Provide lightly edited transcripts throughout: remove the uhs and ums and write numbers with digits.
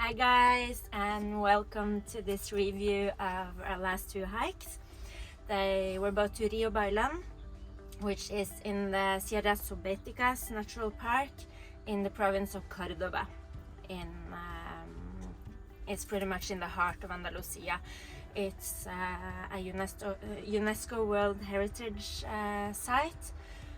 Hi guys, and welcome to this review of our last two hikes. They were both to Rio Bailón, which is in the Sierras Subbeticas Natural Park in the province of Cordoba. It's pretty much in the heart of Andalucia. It's a UNESCO World Heritage Site,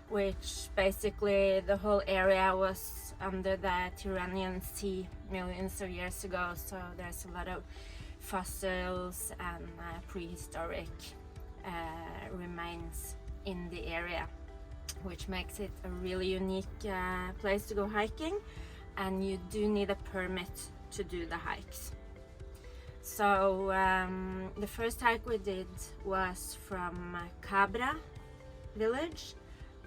which basically the whole area was under the Tyrrhenian Sea millions of years ago, so there's a lot of fossils and prehistoric remains in the area, which makes it a really unique place to go hiking, and you do need a permit to do the hikes. So the first hike we did was from Cabra village,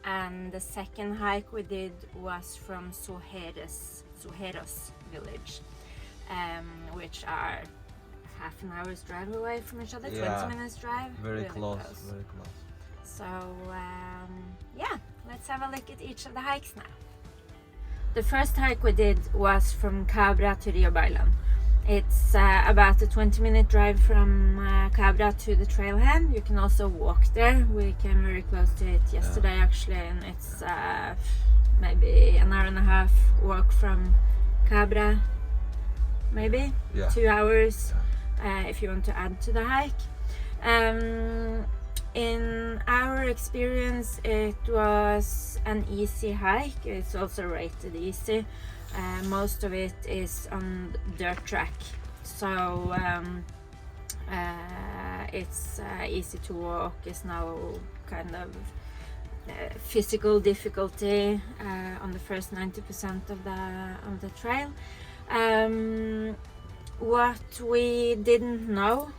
and the second hike we did was from Zuheros village, which are half an hour's drive away from each other, 20 minutes drive. Very really close. So yeah, let's have a look at each of the hikes now. The first hike we did was from Cabra to Rio Bailón. It's about a 20-minute drive from Cabra to the trailhead. You can also walk there. We came very close to it yesterday actually, and it's maybe an hour and a half walk from Cabra, maybe 2 hours if you want to add to the hike. In our experience, it was an easy hike. It's also rated easy. Most of it is on dirt track, so it's easy to walk. There's no kind of physical difficulty on the first 90% of the trail. What we didn't know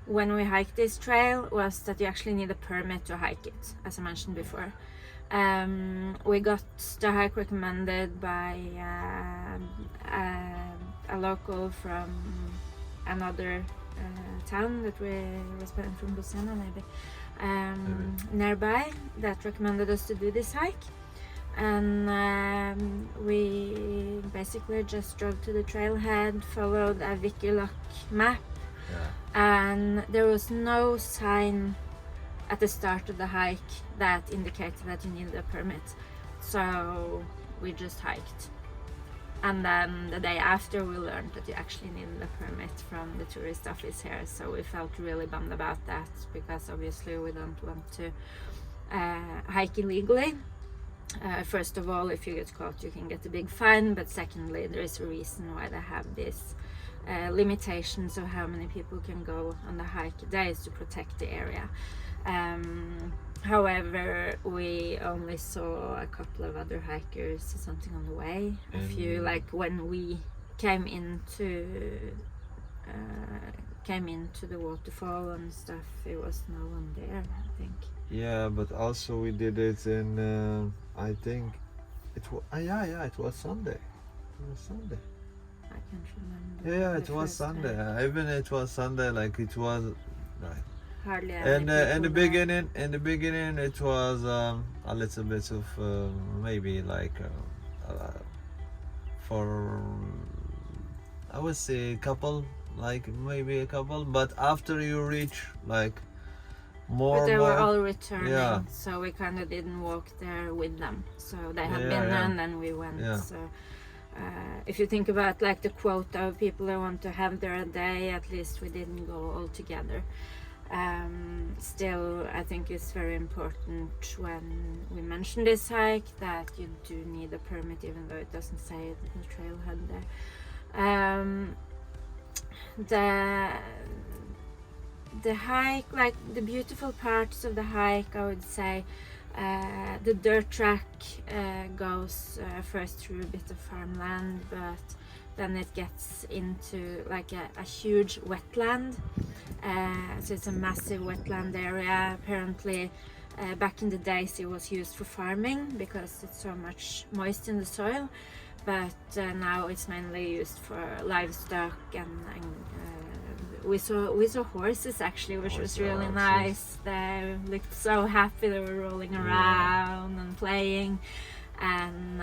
when we hiked this trail was that you actually need a permit to hike it, as I mentioned before. We got the hike recommended by a local from another town that was from Lucena maybe, nearby, that recommended us to do this hike. And we basically just drove to the trailhead, followed a Wikiloc map, and there was no sign at the start of the hike that indicated that you needed a permit, so we just hiked. And then the day after we learned that you actually needed a permit from the tourist office here, so we felt really bummed about that, because obviously we don't want to hike illegally. First of all, if you get caught you can get a big fine, but secondly there is a reason why they have this limitations of how many people can go on the hike a day, is to protect the area. However, we only saw a couple of other hikers or something on the way. A few, like when we came into the waterfall and stuff, there was no one there, I think. Yeah, but also we did it in I think it was it was Sunday. It was Sunday. I can't remember. Yeah, it was Sunday. Even it was Sunday, like it was like hardly and in the beginning it was a little bit of maybe like for I would say a couple, like maybe a couple, but after you reach like more, but they more, were all returning, so we kind of didn't walk there with them, so they had been there and then we went. So if you think about like the quota of people that want to have there a day, at least we didn't go all together. Still, I think it's very important when we mention this hike that you do need a permit, even though it doesn't say it in the trailhead there. The hike, like the beautiful parts of the hike, I would say the dirt track goes first through a bit of farmland, but then it gets into like a huge wetland. So it's a massive wetland area. Apparently back in the days it was used for farming because it's so much moist in the soil, but now it's mainly used for livestock, and we saw horses actually, which was really nice. They looked so happy, they were rolling around and playing. and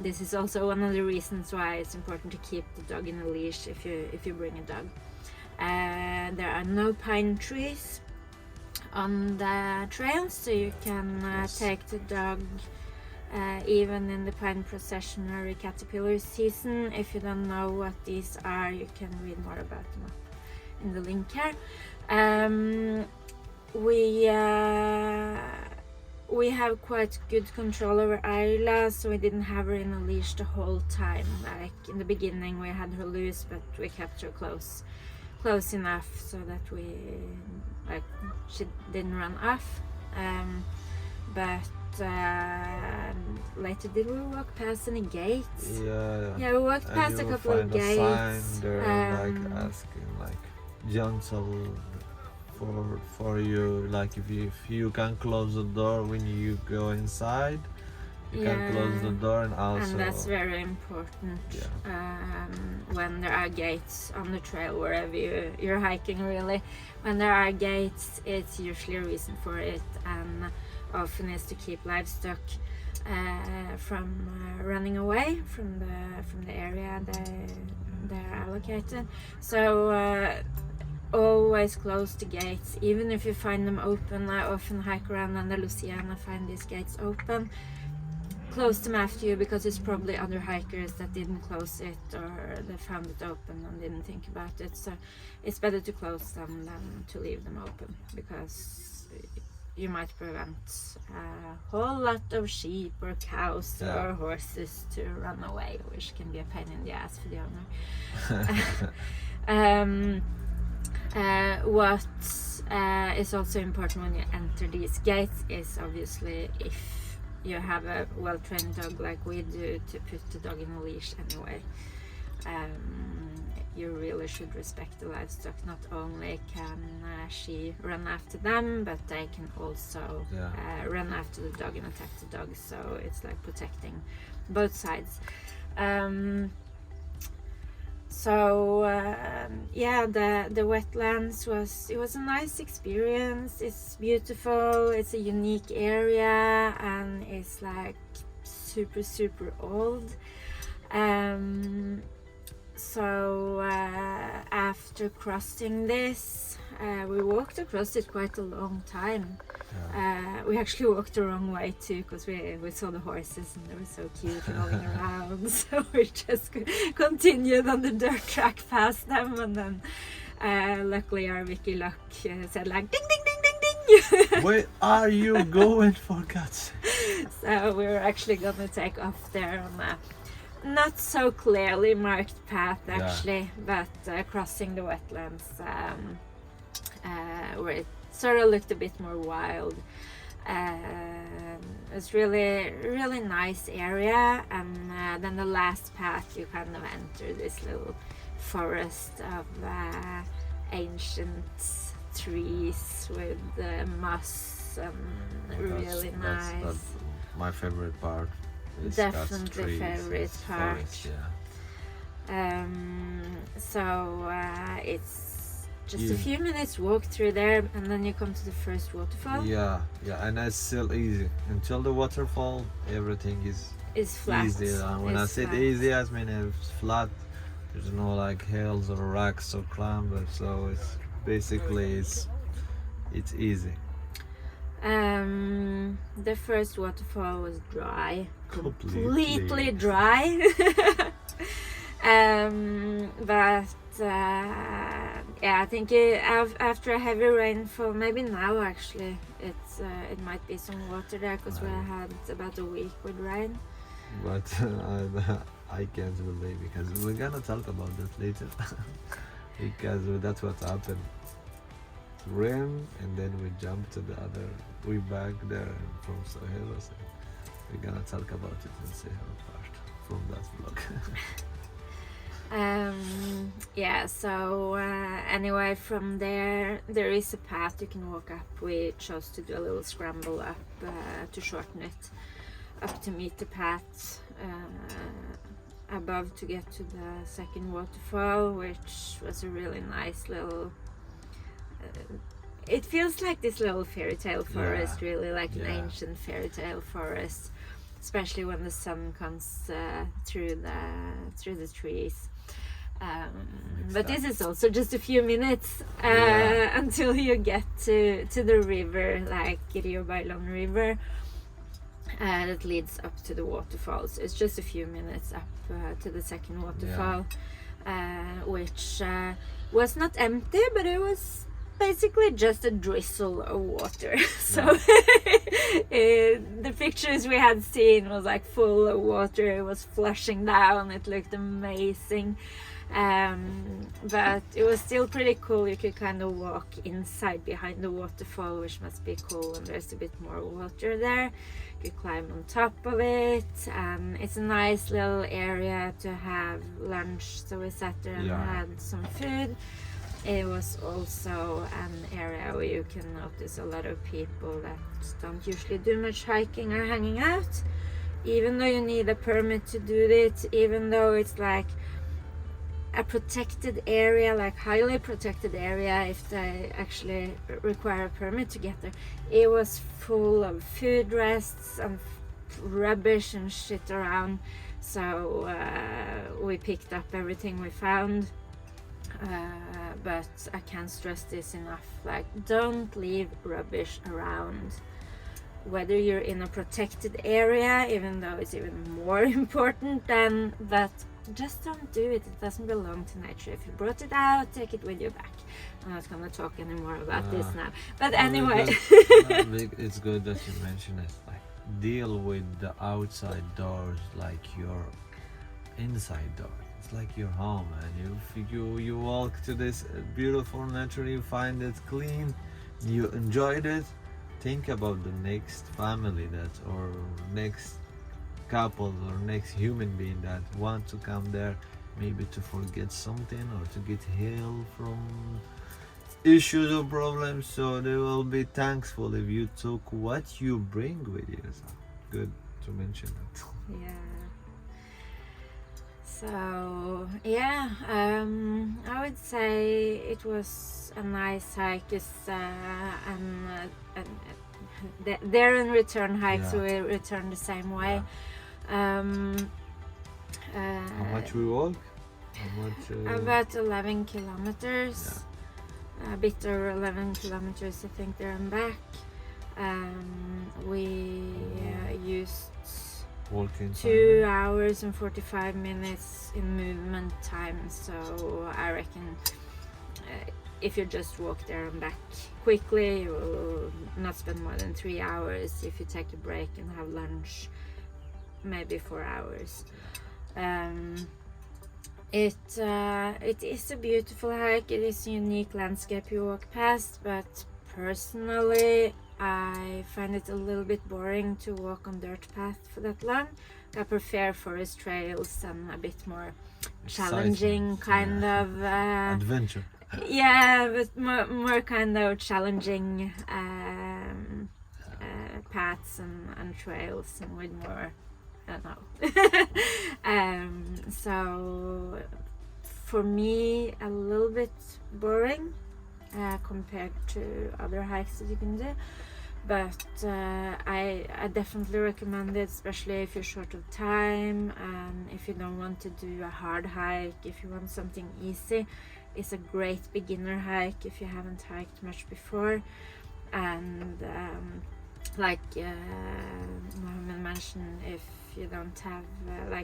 this is also one of the reasons why it's important to keep the dog in a leash if you bring a dog. There are no pine trees on the trail, so you can take the dog even in the pine processionary caterpillar season. If you don't know what these are, you can read more about them up in the link here. We have quite good control over Ayla, so we didn't have her in a leash the whole time. Like in the beginning we had her loose, but we kept her close enough so that she didn't run off. But later, did we walk past any gates? Yeah, we walked past a couple of gates. Sign there, asking gentle for you, if you can close the door when you go inside. You can close the door, and that's very important. When there are gates on the trail, wherever you're hiking, really, when there are gates, it's usually a reason for it, and often is to keep livestock from running away from the area they're allocated. So always close the gates, even if you find them open. I often hike around Andalusia and I find these gates open. Close them after you, because it's probably other hikers that didn't close it, or they found it open and didn't think about it. So it's better to close them than to leave them open, because you might prevent a whole lot of sheep or cows or horses to run away, which can be a pain in the ass for the owner. What is also important when you enter these gates is obviously, if you have a well-trained dog like we do, to put the dog in a leash anyway. You really should respect the livestock. Not only can she run after them, but they can also run after the dog and attack the dog, so it's like protecting both sides. The wetlands was a nice experience. It's beautiful, it's a unique area, and it's like super old. After crossing this, we walked across it quite a long time. We actually walked the wrong way too, because we saw the horses and they were so cute rolling around, so we just continued on the dirt track past them, and then luckily our Vicky Luck said ding ding ding ding ding. Where are you going, for God's sake? So we were actually gonna take off there on a not so clearly marked path actually, but crossing the wetlands where it sort of looked a bit more wild. It's really nice area, and then the last path you kind of enter this little forest of ancient trees with moss, and really nice. That's my favorite part. Definitely favorite part. Forest, it's just a few minutes walk through there, and then you come to the first waterfall. And it's still easy until the waterfall. Everything is flat. Easy. And when I said easy, I mean it's flat. There's no hills or rocks or climber, so it's basically it's easy. The first waterfall was dry, completely dry. I think after a heavy rainfall, maybe now actually, it might be some water there, because we had about a week with rain. But I can't believe, because we're gonna talk about that later. Because that's what happened. Rain, and then we jumped to the other. We back there from Zuheros. We're gonna talk about it and see how part from that vlog. Anyway, from there is a path you can walk up. We chose to do a little scramble up to shorten it up to meet the path above to get to the second waterfall, which was a really nice little it feels like this little fairy tale forest, really like an ancient fairy tale forest. especially when the sun comes through the trees. But this is also just a few minutes until you get to the river, like Rio Bailón River, that leads up to the waterfalls. It's just a few minutes up to the second waterfall, which was not empty, but it was basically just a drizzle of water. So the pictures we had seen was like full of water. It was flushing down. It looked amazing. But it was still pretty cool. You could kind of walk inside behind the waterfall, which must be cool when there's a bit more water there. You could climb on top of it. It's a nice little area to have lunch, so we sat there and had some food. It was also an area where you can notice a lot of people that don't usually do much hiking or hanging out, even though you need a permit to do it, even though it's like a protected area, like highly protected area, if they actually require a permit to get there. It was full of food rests and rubbish and shit around, so we picked up everything we found. But I can't stress this enough, like, don't leave rubbish around. Whether you're in a protected area, even though it's even more important than that, just don't do it. It doesn't belong to nature. If you brought it out, take it with you back. I'm not gonna talk anymore about this now, but anyway. It's good that you mention it. Like, deal with the outside doors like your inside door. It's like your home, and you walk to this beautiful nature, you find it clean, you enjoyed it. Think about the next family or next couple or next human being that want to come there, maybe to forget something or to get healed from issues or problems. So they will be thankful if you took what you bring with you. So good to mention that. Yeah. So yeah, I would say it was a nice hike. There and return hike, so we returned the same way. How much we walk? How much? About 11 kilometers. A bit over 11 kilometers, I think, there and back. We used walking 2 hours and 45 minutes in movement time, so I reckon if you just walk there and back quickly, you will not spend more than 3 hours. If you take a break and have lunch, maybe 4 hours. It is a beautiful hike. It is a unique landscape you walk past, but personally I find it a little bit boring to walk on dirt path for that long. I prefer forest trails and a bit more challenging kind of adventure. Yeah, but more kind of challenging paths and trails, and with more, I don't know. So for me, a little bit boring compared to other hikes that you can do. But I definitely recommend it, especially if you're short of time and if you don't want to do a hard hike. If you want something easy, it's a great beginner hike if you haven't hiked much before. And like Mohammed mentioned, if you don't have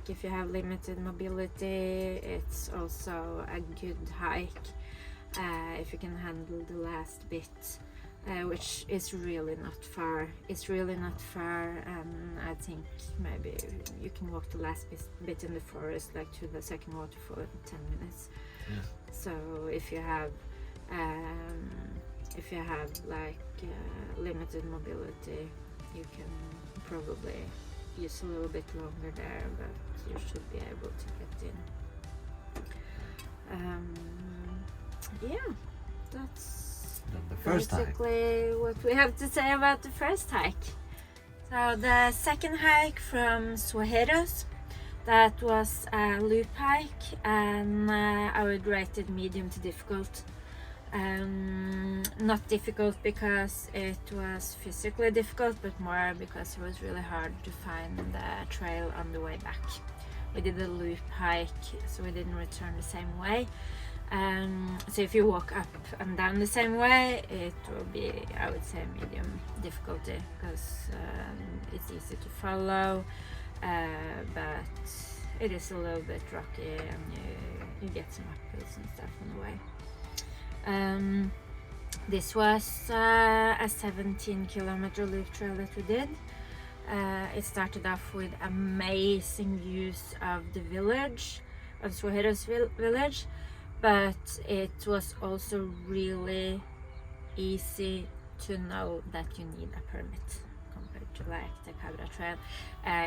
if you have limited mobility, it's also a good hike if you can handle the last bit. Which is really not far. It's really not far, and I think maybe you can walk the last bit in the forest, like to the second waterfall, in 10 minutes. Yeah. So if you have limited mobility, you can probably use a little bit longer there, but you should be able to get in. Yeah, that's the first basically hike. What we have to say about the first hike. So the second hike from Zuheros, that was a loop hike, and I would rate it medium to difficult. Not difficult because it was physically difficult, but more because it was really hard to find the trail on the way back. We did a loop hike, so we didn't return the same way. So if you walk up and down the same way, it will be, I would say, medium difficulty, because it's easy to follow, but it is a little bit rocky, and you get some uphills and stuff on the way. This was a 17-kilometer loop trail that we did. It started off with amazing views of the village, of Zuheros village, but it was also really easy to know that you need a permit compared to like the Cabra trail.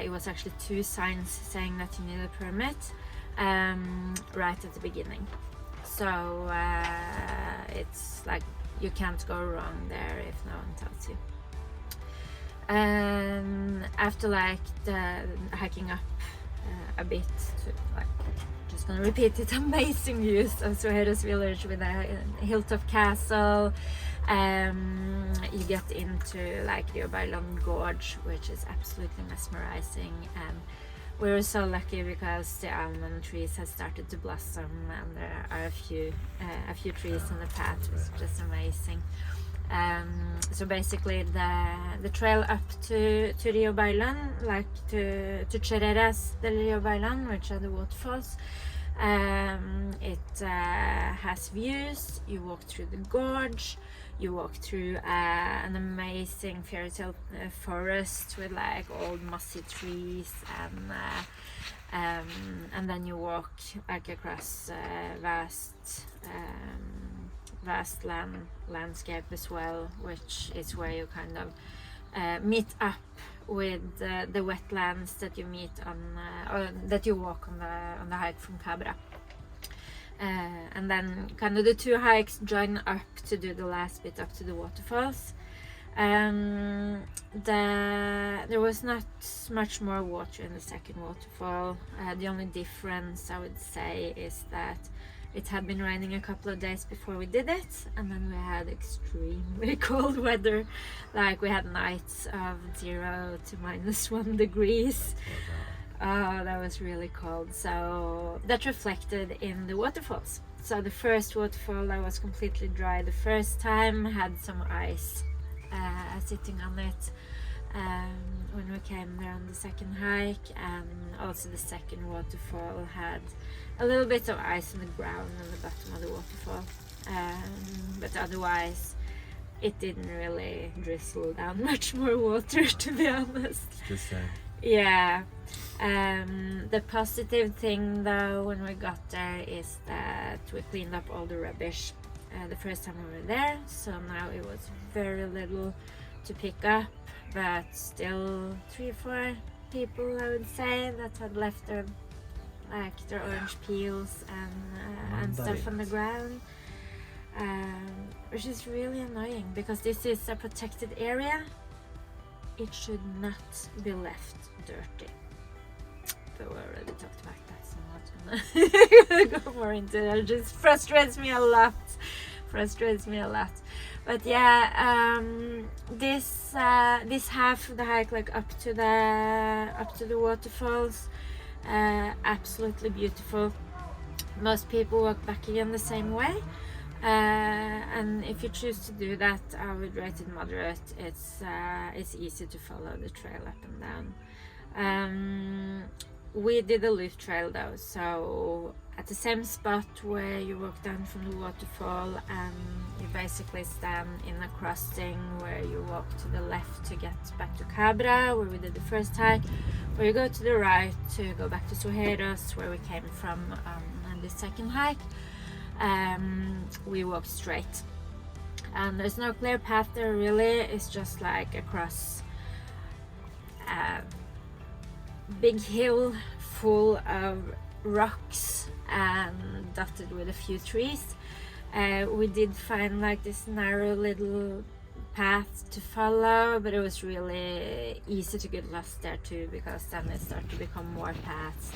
It was actually 2 signs saying that you need a permit right at the beginning. So it's like you can't go wrong there if no one tells you. After like the hiking up a bit to like, just gonna repeat it, amazing views of Zuheros village with a hilltop castle. You get into like Rio Bailón gorge, which is absolutely mesmerizing, and we were so lucky because the almond trees have started to blossom, and there are a few trees in the path, which is just amazing. So basically the trail up to Rio Bailón, like to Chorreras del Rio Bailón, which are the waterfalls, it has views. You walk through the gorge, you walk through an amazing fairy tale forest with like old mossy trees, and then you walk like across vast landscape as well, which is where you kind of meet up with the wetlands that you meet on or that you walk on the hike from Cabra. And then kind of the 2 hikes join up to do the last bit up to the waterfalls. There was not much more water in the second waterfall. The only difference I would say is that it had been raining a couple of days before we did it, and then we had extremely cold weather. Like we had nights of 0 to -1 degrees. Oh, that was really cold. So that reflected in the waterfalls. So the first waterfall that was completely dry the first time had some ice sitting on it when we came there on the second hike, and also the second waterfall had a little bit of ice on the ground on the bottom of the waterfall, but otherwise it didn't really drizzle down much more water, to be honest. Just saying. Yeah. The positive thing though when we got there is that we cleaned up all the rubbish the first time we were there, so now it was very little to pick up, but still 3 or 4 people I would say that had left their orange peels and stuff on the ground, which is really annoying because this is a protected area. It should not be left dirty. But we already talked about that so much. I'm not gonna go more into it. It just frustrates me a lot. But yeah, this half of the hike, like up to the waterfalls, absolutely beautiful. Most people walk back again the same way, and if you choose to do that, I would rate it moderate. It's easy to follow the trail up and down. We did a loop trail though, so at the same spot where you walk down from the waterfall, you basically stand in a crossing where you walk to the left to get back to Cabra, where we did the first hike, where you go to the right to go back to Zuheros, where we came from on the second hike. We walked straight, and there's no clear path there really. It's just like across a big hill full of rocks and dotted with a few trees. We did find like this narrow little path to follow, but it was really easy to get lost there too, because then it started to become more paths.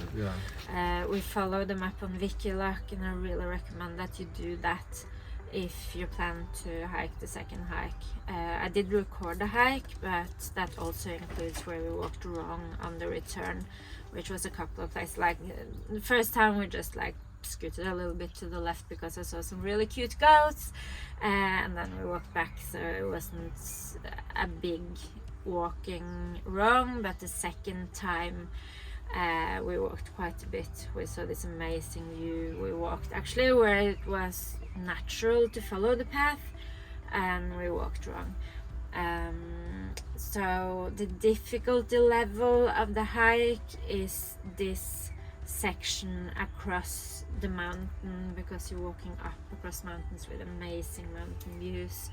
And, we followed them up on Vicky Lock, and I really recommend that you do that if you plan to hike the second hike. I did record the hike, but that also includes where we walked wrong on the return, which was a couple of places. Like the first time we just like scooted a little bit to the left because I saw some really cute goats, and then we walked back, so it wasn't a big walking wrong. But the second time we walked quite a bit. We saw this amazing view. We walked actually where it was natural to follow the path, and we walked wrong. So the difficulty level of the hike is this section across the mountain, because you're walking up across mountains with amazing mountain views.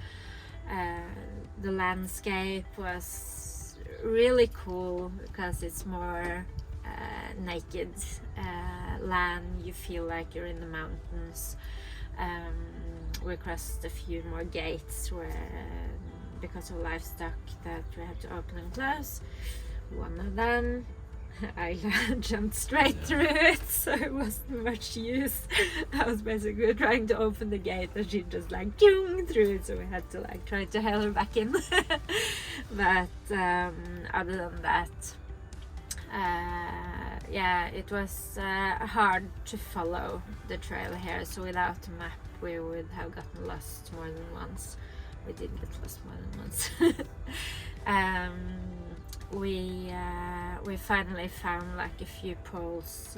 The landscape was really cool because it's more naked land. You feel like you're in the mountains. We crossed a few more gates where, because of livestock, that we had to open and close. One of them I jumped straight through it, so it wasn't much use. I was basically trying to open the gate and she just like through it, so we had to like try to hail her back in. But other than that, yeah, it was hard to follow the trail here, so without a map we would have gotten lost more than once. We did get lost more than once. We finally found like a few poles.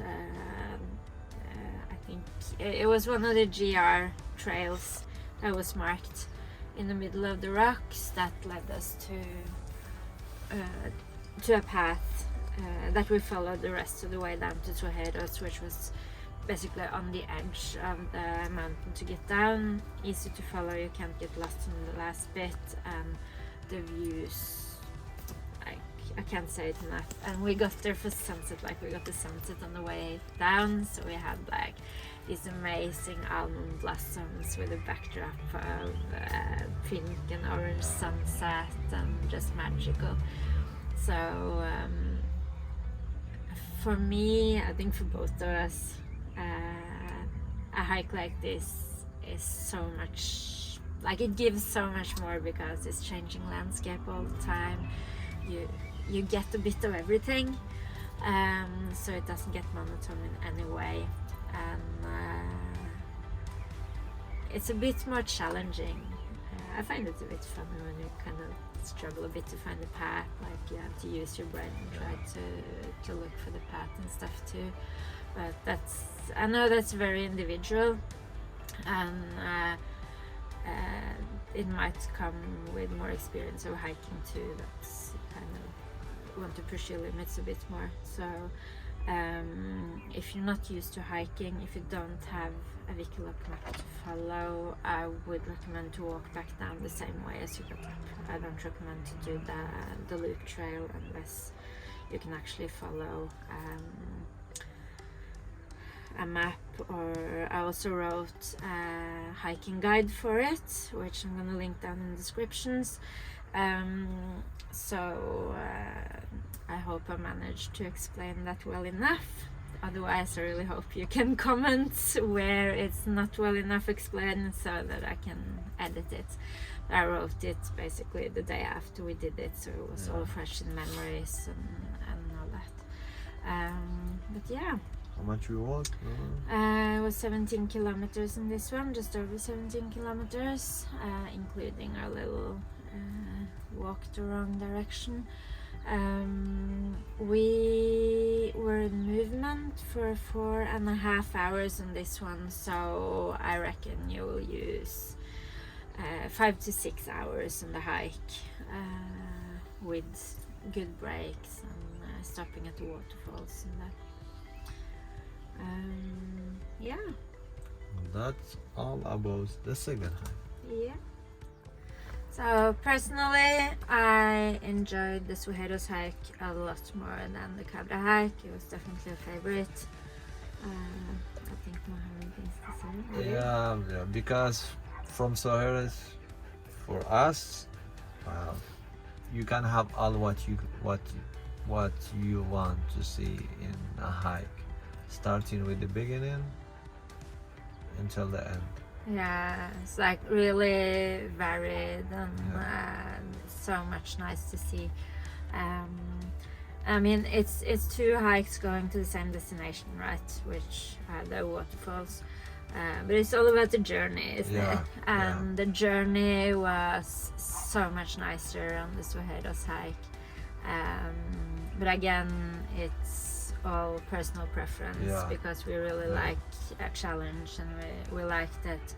I think it was one of the GR trails that was marked in the middle of the rocks that led us to a path that we followed the rest of the way down to Zuheros, which was basically on the edge of the mountain to get down. Easy to follow, you can't get lost in the last bit, and the views, I can't say it enough. And we got there for sunset, like we got the sunset on the way down, so we had like these amazing almond blossoms with a backdrop of pink and orange sunset, and just magical. So for me, I think for both of us, a hike like this is so much, like it gives so much more, because it's changing landscape all the time. You get a bit of everything, so it doesn't get monotone in any way, and it's a bit more challenging. I find it a bit funny when you kind of struggle a bit to find the path, like you have to use your brain and try to look for the path and stuff too. But I know that's very individual, and it might come with more experience of hiking too. That's kind of want to push your limits a bit more. So if you're not used to hiking, if you don't have a Wikiloc map to follow, I would recommend to walk back down the same way as you got up. I don't recommend to do the loop trail unless you can actually follow a map, or I also wrote a hiking guide for it, which I'm gonna link down in the descriptions. So I hope I managed to explain that well enough. Otherwise, I really hope you can comment where it's not well enough explained, so that I can edit it. I wrote it basically the day after we did it, so it was all fresh in memories and all that. But yeah. How much we walked? It was 17 kilometers in this one, just over 17 kilometers, including our little walk the wrong direction. We were in movement for 4.5 hours on this one, so I reckon you will use 5 to 6 hours on the hike, with good breaks and stopping at the waterfalls and that. Yeah. That's all about the second hike. Yeah. So personally, I enjoyed the Zuheros hike a lot more than the Cabra hike. It was definitely a favorite. I think Mohammed thinks the same. Yeah, because from Sierras, for us, you can have all what you want to see in a hike, starting with the beginning until the end. Yeah, it's like really varied and so much nice to see. I mean, it's two hikes going to the same destination, right? Which are the waterfalls. But it's all about the journey, isn't it? And the journey was so much nicer on the Zuheros hike. But again, it's all personal preference because we really like a challenge, and we like that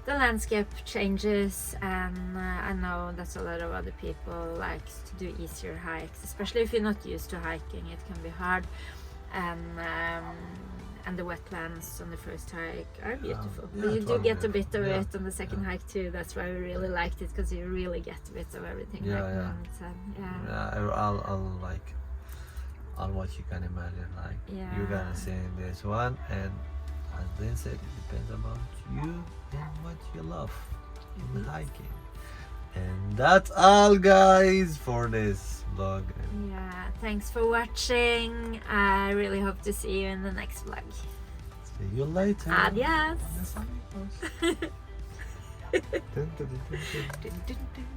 the landscape changes, and I know that a lot of other people like to do easier hikes, especially if you're not used to hiking. It can be hard, and the wetlands on the first hike are beautiful. But you do get a bit of it on the second hike too. That's why we really liked it, because you really get a bit of everything. On what you can imagine, like you're gonna see in this one, and as Lynn said, it depends about you and what you love in hiking. And that's all, guys, for this vlog. Thanks for watching. I really hope to see you in the next vlog. See you later. Adios. Adios, amigos. Dun, dun, dun, dun, dun.